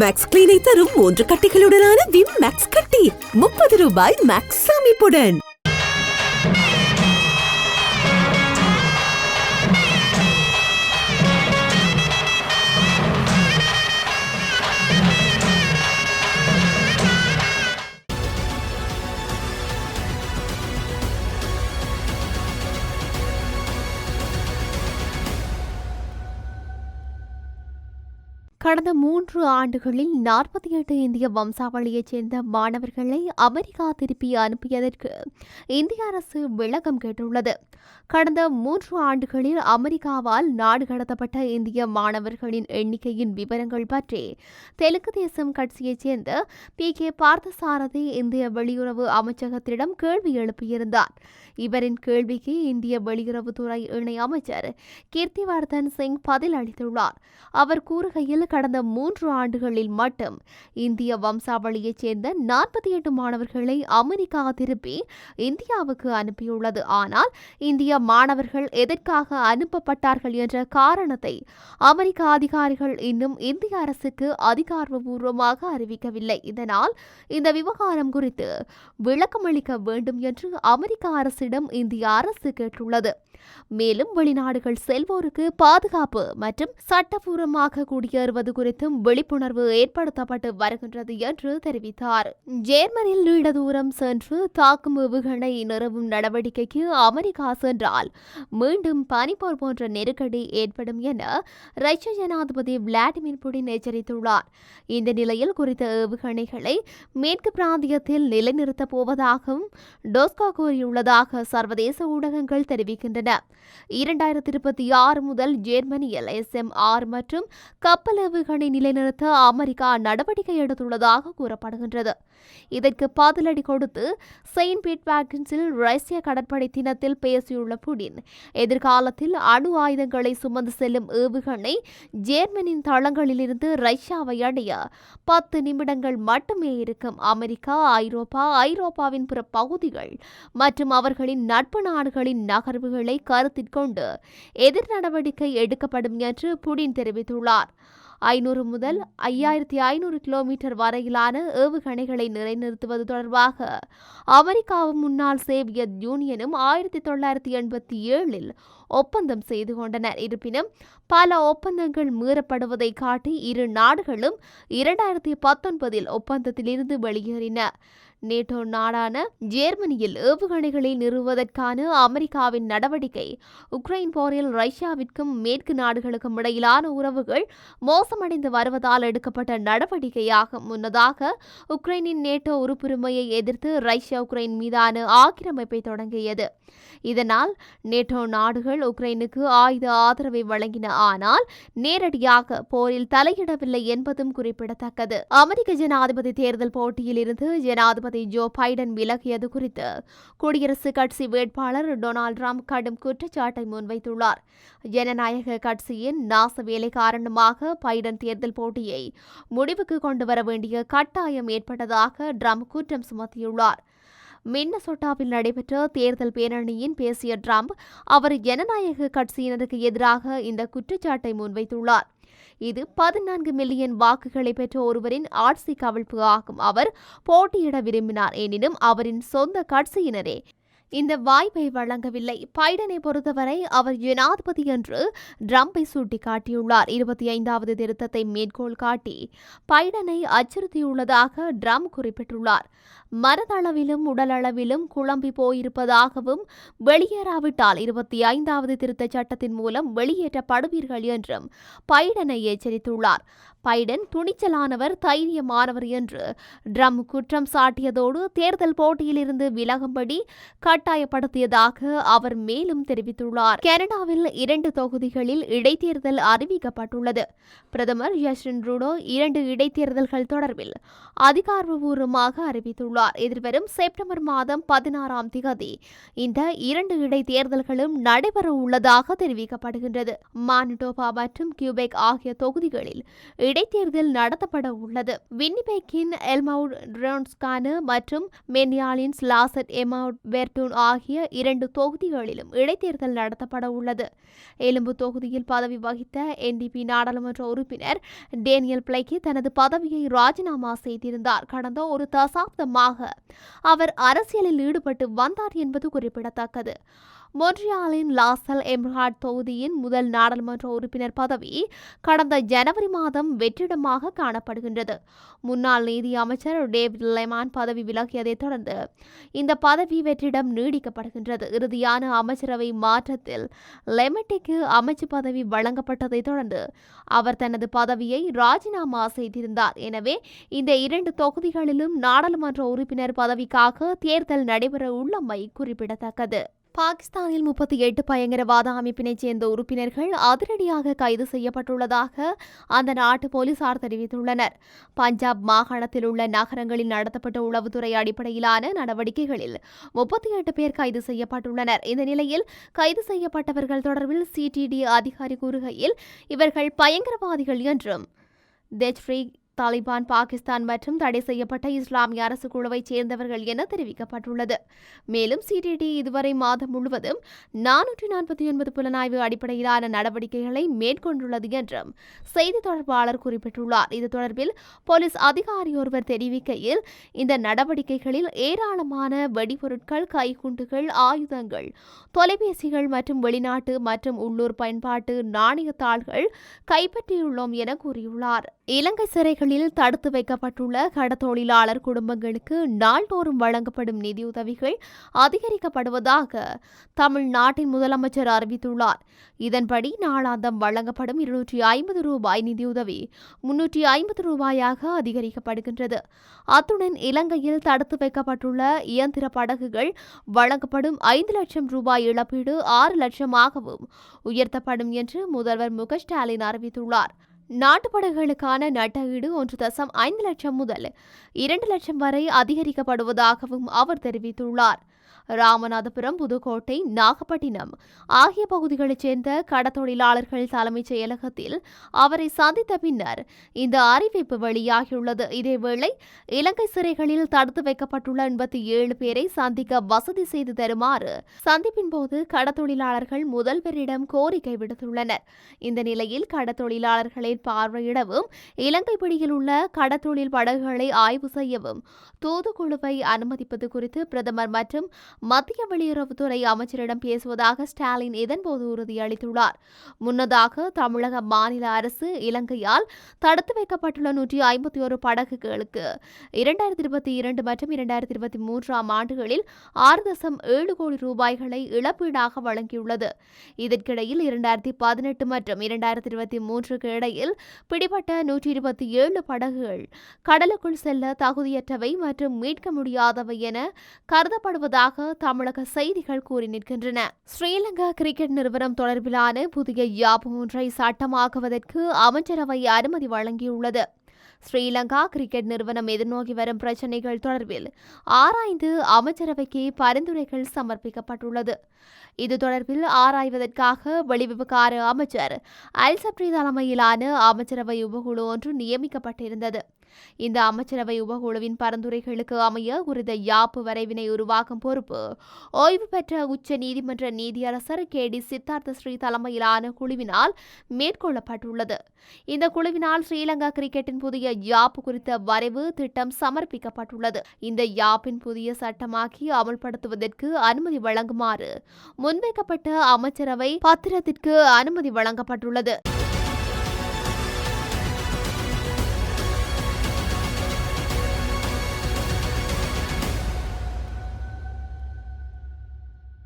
Maths கிளீனை தரும் 3 கட்டிகளுடனான Vim maths கட்டி ₹30 maths அமைப்புடன். கடந்த 3 ஆண்டுகளில் 48 இந்திய வம்சாவளியைச் சேர்ந்த மாணவர்களை அமெரிக்கா திருப்பி அனுப்பியதற்கு இந்திய அரசு விளக்கம் கேட்டுள்ளது. கடந்த 3 ஆண்டுகளில் அமெரிக்காவால் நாடு கடத்தப்பட்ட இந்திய மாணவர்களின் எண்ணிக்கையின் விவரங்கள் பற்றி தெலுங்கு தேசம் கட்சியைச் சேர்ந்த PK பார்த்தசாரதி இந்திய வெளியுறவு அமைச்சகத்திடம் கேள்வி எழுப்பியிருந்தார். இவரின் கேள்விக்கு இந்திய வெளியுறவுத்துறை இணை அமைச்சர் கீர்த்திவர்தன் சிங் பதில் அளித்துள்ளார். அவர் கூறுகையில், கடந்த 3 ஆண்டுகளில் மட்டும் இந்திய வம்சாவளியைச் சேர்ந்த 48 மாணவர்களை அமெரிக்கா திருப்பி இந்தியாவுக்கு அனுப்பியுள்ளது. ஆனால் இந்திய மாணவர்கள் எதற்காக அனுப்பப்பட்டார்கள் என்ற காரணத்தை அமெரிக்க அதிகாரிகள் இன்னும் இந்திய அரசுக்கு அதிகாரப்பூர்வமாக அறிவிக்கவில்லை. இதனால் இந்த விவகாரம் குறித்து விளக்கமளிக்க வேண்டும் என்று அமெரிக்க அரசிடம் இந்திய அரசு கேட்டுள்ளது. மேலும் வெளிநாடுகள் செல்வோருக்கு பாதுகாப்பு மற்றும் சட்டப்பூர்வமாக குடியேறுவது குறித்தும் விழிப்புணர்வு ஏற்படுத்தப்பட்டு வருகின்றது என்று தெரிவித்தார். ஜேர்மனியில் நீண்ட தூரம் சென்று தாக்கும் ஏவுகணை நிறுவும் நடவடிக்கைக்கு அமெரிக்கா சென்றால் மீண்டும் பனிப்போர் போன்ற நெருக்கடி ஏற்படும் என ரஷ்ய ஜனாதிபதி விளாடிமிர் புடின் எச்சரித்துள்ளார். இந்த நிலையில் குறித்த ஏவுகணைகளை மேற்கு பிராந்தியத்தில் நிலைநிறுத்தப் போவதாகவும் டோஸ்கோ கூறியுள்ளதாக சர்வதேச ஊடகங்கள் தெரிவிக்கின்றன. 2026 முதல் ஜெர்மனியில் SM-6 மற்றும் கப்பல் ஏவுகணை நிலைநிறுத்த அமெரிக்கா நடவடிக்கை எடுத்துள்ளதாக கூறப்படுகின்றது. இதற்கு பதிலடி கொடுத்து செயின்ட் பீட்டர்ஸ்பர்கில் ரஷ்ய கடற்படை தினத்தில் பேசியுள்ள புடின், எதிர்காலத்தில் அணு ஆயுதங்களை சுமந்து செல்லும் ஏவுகணை ஜேர்மனின் தளங்களிலிருந்து ரஷ்யாவை அடைய 10 நிமிடங்கள் மட்டுமே இருக்கும். அமெரிக்கா, ஐரோப்பாவின் பிற பகுதிகள் மற்றும் அவர்களின் நட்பு நாடுகளின் நகர்வுகளை கருத்தில் கொண்டு எதிர் நடவடிக்கை எடுக்கப்படும் என்று புடின் தெரிவித்துள்ளார். 500 முதல் 5500 கிலோமீட்டர் வரையிலான ஏவுகணைகளை நிலைநிறுத்துவது தொடர்பாக அமெரிக்காவும் முன்னாள் சோவியத் யூனியனும் 1987 ஒப்பந்தம் செய்து கொண்டனர். இருப்பினும் பல ஒப்பந்தங்கள் மீறப்படுவதை காட்டி இரு நாடுகளும் 2019 ஒப்பந்தத்திலிருந்து வெளியேறின. நேட்டோ நாடான ஜேர்மனியில் ஏவுகணைகளை நிறுவுவதற்கான அமெரிக்காவின் நடவடிக்கை உக்ரைன் போரில் ரஷ்யாவிற்கும் மேற்கு நாடுகளுக்கும் இடையிலான உறவுகள் மோசமடைந்து வருவதால் எடுக்கப்பட்ட நடவடிக்கையாகும். முன்னதாக உக்ரைனின் நேட்டோ உறுப்புரிமையை எதிர்த்து ரஷ்யா உக்ரைன் மீதான ஆக்கிரமிப்பை தொடங்கியது. இதனால் நேட்டோ நாடுகள் உக்ரைனுக்கு ஆயுத ஆதரவை வழங்கின, ஆனால் நேரடியாக போரில் தலையிடவில்லை என்பதும் குறிப்பிடத்தக்கது. அமெரிக்க ஜனாதிபதி தேர்தல் போட்டியில் இருந்து ஜனாதிபதி ஜோ பைடன் விலகியது குறித்து குடியரசுக் கட்சி வேட்பாளர் டொனால்ட் ட்ரம்ப் கடும் குற்றச்சாட்டை முன்வைத்துள்ளார். ஜனநாயக கட்சியின் நாச வேலை காரணமாக பைடன் தேர்தல் போட்டியை முடிவுக்கு கொண்டு வர வேண்டிய கட்டாயம் ஏற்பட்டதாக ட்ரம்ப் குற்றம் சுமத்தியுள்ளார். மின்னசோட்டாவில் நடைபெற்ற தேர்தல் பேரணியில் பேசிய ட்ரம்ப், அவர் ஜனநாயக கட்சியினருக்கு எதிராக இந்த குற்றச்சாட்டை முன்வைத்துள்ளார். இது 14 மில்லியன் வாக்குகளை பெற்ற ஒருவரின் ஆட்சி கவிழ்ப்பு ஆகும். அவர் போட்டியிட விரும்பினார், எனினும் அவரின் சொந்த கட்சியினரே இந்த வாய்ப்பை வழங்கவில்லை. பைடனை பொறுத்தவரை அவர் ஜனாதிபதி என்று ட்ரம்பை சுட்டிக்காட்டியுள்ளார். 25வது திருத்தத்தை மேற்கோள் காட்டி பைடனை அச்சுறுத்தியுள்ளதாக ட்ரம்ப் குறிப்பிட்டுள்ளார். மனதளவிலும் உடலளவிலும் குழம்பி போயிருப்பதாகவும், வெளியேறாவிட்டால் 25வது திருத்த சட்டத்தின் மூலம் வெளியேற்றப்படுவீர்கள் என்றும் பைடனை எச்சரித்துள்ளார். பைடன் துணிச்சலானவர், தைரியமானவர் என்று ட்ரம்ப் குற்றம் சாட்டியதோடு தேர்தல் போட்டியிலிருந்து விலகும்படி கட்டாயப்படுத்தியதாக அவர் மேலும் தெரிவித்துள்ளார். கனடாவில் 2 தொகுதிகளில் இடைத்தேர்தல் அறிவிக்கப்பட்டுள்ளது. பிரதமர் ஜஸ்டின் ட்ரூடோ 2 இடைத்தேர்தல்கள் தொடர்பில் அதிகாரப்பூர்வமாக அறிவித்துள்ளார். எதிர்வரும் செப்டம்பர் மாதம் 16ஆம் தேதி இந்த 2 இடைத்தேர்தல்களும் நடைபெற உள்ளதாக தெரிவிக்கப்படுகின்றது. மானிடோபா மற்றும் கியூபெக் ஆகிய தொகுதிகளில் இடைத்தேர்தல் நடத்தப்பட உள்ளது. வின்னிபெக்கின் எல்மவுட் ரோன்ஸ்கானு மற்றும் மென்யாலின்ஸ் லாசட் எமவுட் வெர்டூன் ஆகிய 2 தொகுதிகளிலும் இடைத்தேர்தல் நடத்தப்பட உள்ளது. எலும்பு தொகுதியில் பதவி வகித்த NDP நாடாளுமன்ற உறுப்பினர் டேனியல் பிளேக்கி தனது பதவியை ராஜினாமா செய்திருந்தார். கடந்த ஒரு தசாப்தமாக அவர் அரசியலில் ஈடுபட்டு வந்தார் என்பது குறிப்பிடத்தக்கது. மொன்ட்ரியாலின் லாசல் எம்ஹார்ட் தொகுதியின் முதல் நாடாளுமன்ற உறுப்பினர் பதவி கடந்த ஜனவரி மாதம் வெற்றிடமாக காணப்படுகின்றது. முன்னாள் நீதி அமைச்சர் டேவிட் லெமான் பதவி விலகியதைத் தொடர்ந்து இந்த பதவி வெற்றிடம் நீடிக்கப்படுகின்றது. இறுதியான அமைச்சரவை மாற்றத்தில் லெமட்டிக்கு அமைச்சு பதவி வழங்கப்பட்டதைத் தொடர்ந்து அவர் தனது பதவியை ராஜினாமா செய்திருந்தார். எனவே இந்த 2 தொகுதிகளிலும் நாடாளுமன்ற உறுப்பினர் பதவிக்காக தேர்தல் நடைபெற உள்ளமை குறிப்பிடத்தக்கது. பாகிஸ்தானில் 38 பயங்கரவாத அமைப்பினைச் சேர்ந்த உறுப்பினர்கள் அதிரடியாக கைது செய்யப்பட்டுள்ளதாக அந்த நாட்டு போலீசார் தெரிவித்துள்ளனர். பஞ்சாப் மாகாணத்தில் உள்ள நகரங்களில் நடத்தப்பட்ட உளவுத்துறை அடிப்படையிலான நடவடிக்கைகளில் 38 பேர் கைது செய்யப்பட்டுள்ளனர். இந்த நிலையில் கைது செய்யப்பட்டவர்கள் தொடர்பில் CTD அதிகாரி கூறுகையில் இவர்கள் பயங்கரவாதிகள் என்றும் தெஜ்ஃப்ரீ தாலிபான் பாகிஸ்தான் மற்றும் தடை செய்யப்பட்ட இஸ்லாமிய அரசு குழுவைச் சேர்ந்தவர்கள் என தெரிவிக்கப்பட்டுள்ளது. மேலும் CTD இதுவரை மாதம் முழுவதும் 449 புலனாய்வு அடிப்படையிலான நடவடிக்கைகளை மேற்கொண்டுள்ளது என்றும் செய்தி தொடர்பாளர் குறிப்பிட்டுள்ளார். இது தொடர்பில் போலீஸ் அதிகாரி ஒருவர் தெரிவிக்கையில் இந்த நடவடிக்கைகளில் ஏராளமான வெடிபொருட்கள், கைக்குண்டுகள், ஆயுதங்கள், தொலைபேசிகள் மற்றும் வெளிநாட்டு மற்றும் உள்ளூர் பயன்பாட்டு நாணயத்தாள்கள் கைப்பற்றியுள்ளோம் என கூறியுள்ளார். இலங்கை சிறைகளில் தடுத்து வைக்கப்பட்டுள்ள கடத்தொழிலாளர் குடும்பங்களுக்கு நாள்தோறும் வழங்கப்படும் நிதியுதவிகள் அதிகரிக்கப்படுவதாக தமிழ்நாட்டின் முதலமைச்சர் அறிவித்துள்ளார். இதன்படி நாளாந்தம் வழங்கப்படும் 250 ரூபாய் நிதியுதவி 350 ரூபாயாக அதிகரிக்கப்படுகின்றது. அத்துடன் இலங்கையில் தடுத்து வைக்கப்பட்டுள்ள இயந்திர படகுகள் வழங்கப்படும் 5 லட்சம் ரூபாய் இழப்பீடு 6 லட்சமாகவும் உயர்த்தப்படும் என்று முதல்வர் மு க ஸ்டாலின் அறிவித்துள்ளார். நாட்டுப்படகுகளுக்கான நட்டஈடு 1.5 லட்சம் முதல் 2 லட்சம் வரை அதிகரிக்கப்படுவதாகவும் அவர் தெரிவித்துள்ளார். ராமநாதபுரம், புதுக்கோட்டை, நாகப்பட்டினம் ஆகிய பகுதிகளைச் சேர்ந்த கடத்தொழிலாளர்கள் தலைமைச் செயலகத்தில் அவரை சந்தித்த பின்னர் இந்த அறிவிப்பு வெளியாகியுள்ளது. இதேவேளை இலங்கை சிறைகளில் தடுத்து வைக்கப்பட்டுள்ள 87 பேரை சந்திக்க வசதி செய்து தருமாறு சந்திப்பின் போது கடத்தொழிலாளர்கள் முதல்வரிடம் கோரிக்கை விடுத்துள்ளனர். இந்த நிலையில் கடத்தொழிலாளர்களை பார்வையிடவும் இலங்கை பிடியில் உள்ள கடத்தொழில் படகுகளை ஆய்வு செய்யவும் தூதுக்குழுவை அனுமதிப்பது குறித்து பிரதமர் மற்றும் மத்திய வெளியுறவுத்துறை அமைச்சரிடம் பேசுவதாக ஸ்டாலின் இதன்போது உறுதியளித்துள்ளார். முன்னதாக தமிழக மாநில அரசு இலங்கையால் தடுத்து வைக்கப்பட்டுள்ள 151 படகுகளுக்கு 2022 மற்றும் 2023 ஆண்டுகளில் 6.7 கோடி ரூபாய்களை இழப்பீடாக வழங்கியுள்ளது. இதற்கிடையில் 2018 மற்றும் 2023க்கு இடையில் பிடிபட்ட 127 படகுகள் கடலுக்குள் செல்ல தகுதியற்றவை மற்றும் மீட்க முடியாதவை என கருதப்படுவதாக தமிழக செய்திகள் கூறி நிற்கின்றன. ஸ்ரீலங்கா கிரிக்கெட் நிறுவனம் தொடர்பிலான புதிய யாப்பு ஒன்றை சட்டமாக்குவதற்கு அமைச்சரவை அனுமதி வழங்கியுள்ளது. ஸ்ரீலங்கா கிரிக்கெட் நிறுவனம் எதிர்நோக்கி வரும் பிரச்சினைகள் தொடர்பில் ஆராய்ந்து அமைச்சரவைக்கு பரிந்துரைகள் சமர்ப்பிக்கப்பட்டுள்ளது. இது தொடர்பில் ஆராய்வதற்காக வெளிவிவகார அமைச்சர் அல்சப்ரி தலைமையிலான அமைச்சரவை உபகுழு ஒன்று நியமிக்கப்பட்டிருந்தது. இந்த அமைச்சரவை உபகுழுவின் பரிந்துரைகளுக்கு அமைய குறித்த யாப்பு வரைவினை உருவாக்கும் பொறுப்பு ஓய்வு பெற்ற உச்ச நீதிமன்ற நீதியரசர் KD சித்தார்த்த ஸ்ரீ தலைமையிலான குழுவினால் மேற்கொள்ளப்பட்டுள்ளது. இந்த குழுவினால் ஸ்ரீலங்கா கிரிக்கெட்டின் புதிய யாப்பு குறித்த வரைவு திட்டம் சமர்ப்பிக்கப்பட்டுள்ளது. இந்த யாப்பின் புதிய சட்டமாக்கி அமல்படுத்துவதற்கு அனுமதி வழங்குமாறு முன்வைக்கப்பட்ட அமைச்சரவை பத்திரத்திற்கு அனுமதி வழங்கப்பட்டுள்ளது.